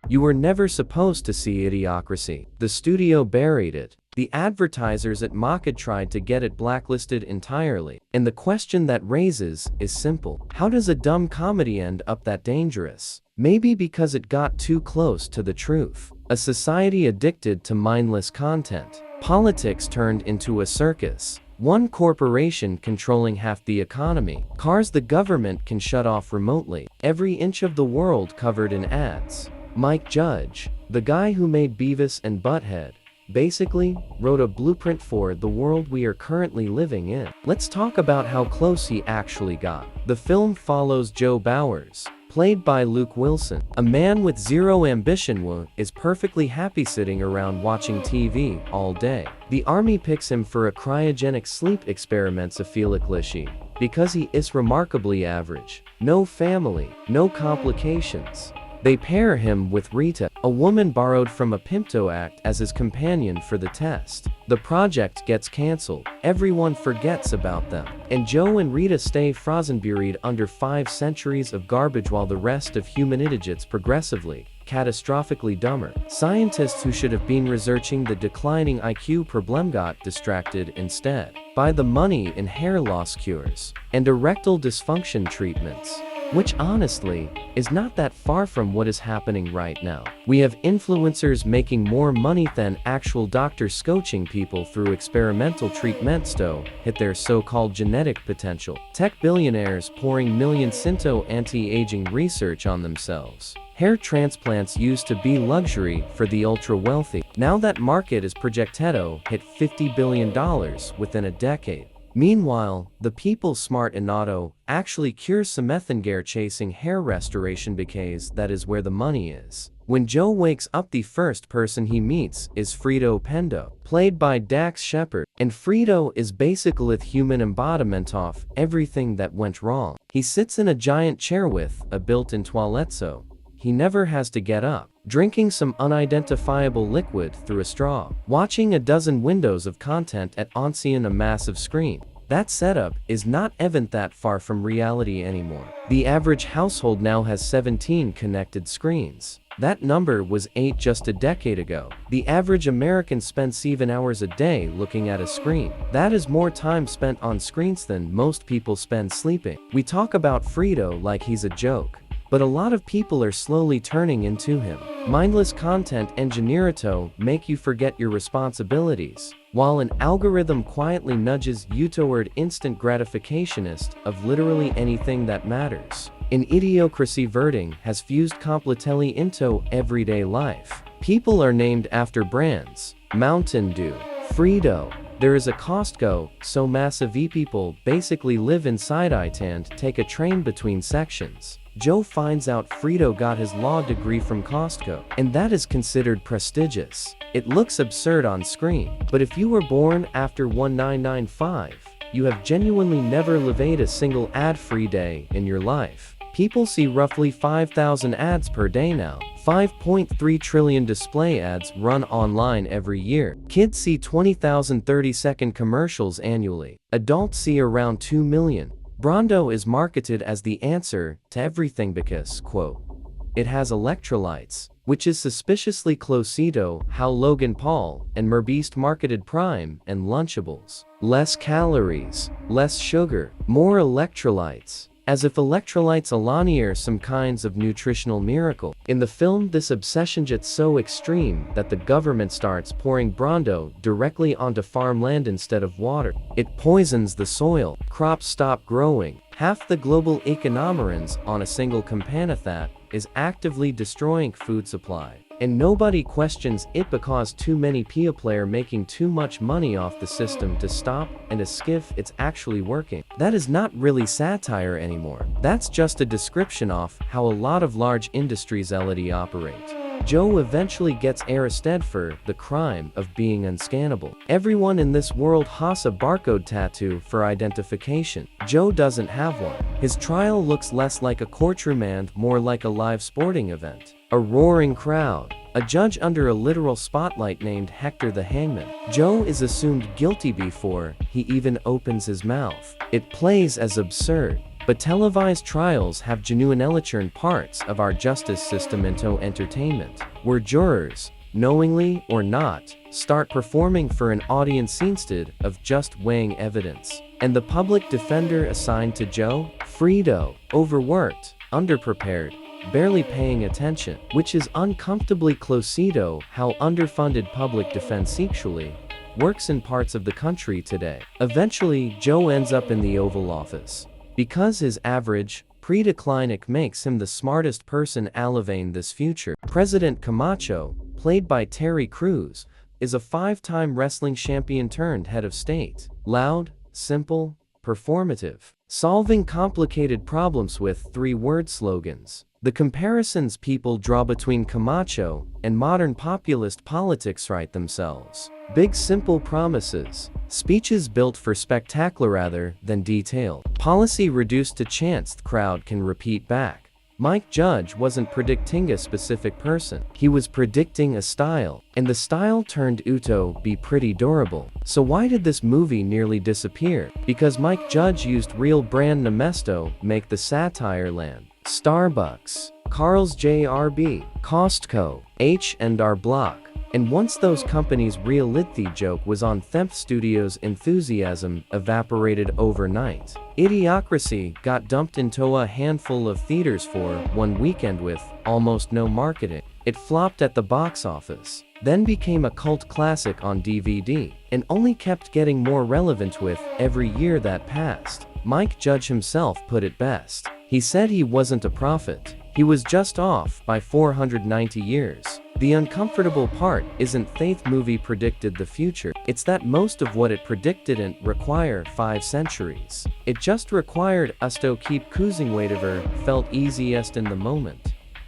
You were never supposed to see Idiocracy. The studio buried it. The advertisers at Maka tried to get it blacklisted entirely. And the question that raises is simple. How does a dumb comedy end up that dangerous? Maybe because it got too close to the truth. A society addicted to mindless content. Politics turned into a circus. One corporation controlling half the economy. Cars the government can shut off remotely. Every inch of the world covered in ads. Mike Judge, the guy who made Beavis and Butthead, basically wrote a blueprint for the world we are currently living in. Let's talk about how close he actually got. The film follows Joe Bowers, played by Luke Wilson, a man with zero ambition who is perfectly happy sitting around watching TV all day. The army picks him for a cryogenic sleep experiments of Electrolyte because he is remarkably average. No family, no complications. They pair him with Rita, a woman borrowed from a Pimpto act as his companion for the test. The project gets cancelled. Everyone forgets about them. And Joe and Rita stay frozen buried under 5 centuries of garbage while the rest of humanity gets progressively, catastrophically dumber. Scientists who should have been researching the declining IQ problem got distracted instead by the money in hair loss cures and erectile dysfunction treatments. Which honestly, is not that far from what is happening right now. We have influencers making more money than actual doctors coaching people through experimental treatments to hit their so-called genetic potential. Tech billionaires pouring millions into anti-aging research on themselves. Hair transplants used to be luxury for the ultra-wealthy. Now that market is projected to hit $50 billion within a decade. Meanwhile, the people smart in auto actually cures some methane chasing hair restoration because that is where the money is. When Joe wakes up, the first person he meets is Fredo Pendo, played by Dax Shepard, and Fredo is basically the human embodiment of everything that went wrong. He sits in a giant chair with a built-in toilet so he never has to get up, drinking some unidentifiable liquid through a straw, watching a dozen windows of content at once on a massive screen. That setup is not even that far from reality anymore. The average household now has 17 connected screens. That number was 8 just a decade ago. The average American spends 7 hours a day looking at a screen. That is more time spent on screens than most people spend sleeping. We talk about Fredo like he's a joke, but a lot of people are slowly turning into him. Mindless content engineered to make you forget your responsibilities, while an algorithm quietly nudges you toward instant gratificationist of literally anything that matters. An Idiocracy verting has fused completely into everyday life. People are named after brands. Mountain Dew, Fredo. There is a Costco, so massive people basically live inside it and take a train between sections. Joe finds out Fredo got his law degree from Costco, and that is considered prestigious. It looks absurd on screen, but if you were born after 1995, you have genuinely never lived a single ad-free day in your life. People see roughly 5,000 ads per day now. 5.3 trillion display ads run online every year. Kids see 20,000 30-second commercials annually. Adults see around 2 million. Brondo is marketed as the answer to everything because, quote, it has electrolytes, which is suspiciously close to how Logan Paul and Merbeast marketed Prime and Lunchables. Less calories, less sugar, more electrolytes. As if electrolytes are some kinds of nutritional miracle. In the film, this obsession gets so extreme that the government starts pouring Brondo directly onto farmland instead of water. It poisons the soil. Crops stop growing. Half the global economy runs on a single company that is actively destroying food supply. And nobody questions it because too many people are making too much money off the system to stop and ask if it's actually working. That is not really satire anymore. That's just a description of how a lot of large industries operate. Joe eventually gets arrested for the crime of being unscannable. Everyone in this world has a barcode tattoo for identification. Joe doesn't have one. His trial looks less like a courtroom and more like a live sporting event. A roaring crowd. A judge under a literal spotlight named Hector the Hangman. Joe is assumed guilty before he even opens his mouth. It plays as absurd But televised trials have genuine electron parts of our justice system into entertainment, where jurors, knowingly or not, start performing for an audience instead of just weighing evidence. And the public defender assigned to Joe, Fredo, overworked, underprepared, barely paying attention, which is uncomfortably close to how underfunded public defense actually works in parts of the country today. Eventually, Joe ends up in the Oval Office. Because his average, pre-declinic makes him the smartest person alive this future. President Camacho, played by Terry Crews, is a 5-time wrestling champion turned head of state. Loud, simple, performative, solving complicated problems with 3-word slogans. The comparisons people draw between Camacho and modern populist politics write themselves. Big simple promises, speeches built for spectacle rather than detail, policy reduced to chance the crowd can repeat back. Mike Judge wasn't predicting a specific person, he was predicting a style, and the style turned out to be pretty durable. So why did this movie nearly disappear? Because Mike Judge used real brand Nemesto make the satire land. Starbucks, Carl's JRB, Costco, H&R Block. And once those companies' reality joke was on, Themp Studios' enthusiasm evaporated overnight. Idiocracy got dumped into a handful of theaters for one weekend with almost no marketing. It flopped at the box office, then became a cult classic on DVD, and only kept getting more relevant with every year that passed. Mike Judge himself put it best. He said he wasn't a prophet, he was just off by 490 years. The uncomfortable part isn't that movie predicted the future, it's that most of what it predicted didn't require 5 centuries. It just required us to keep choosing whatever felt easiest in the moment.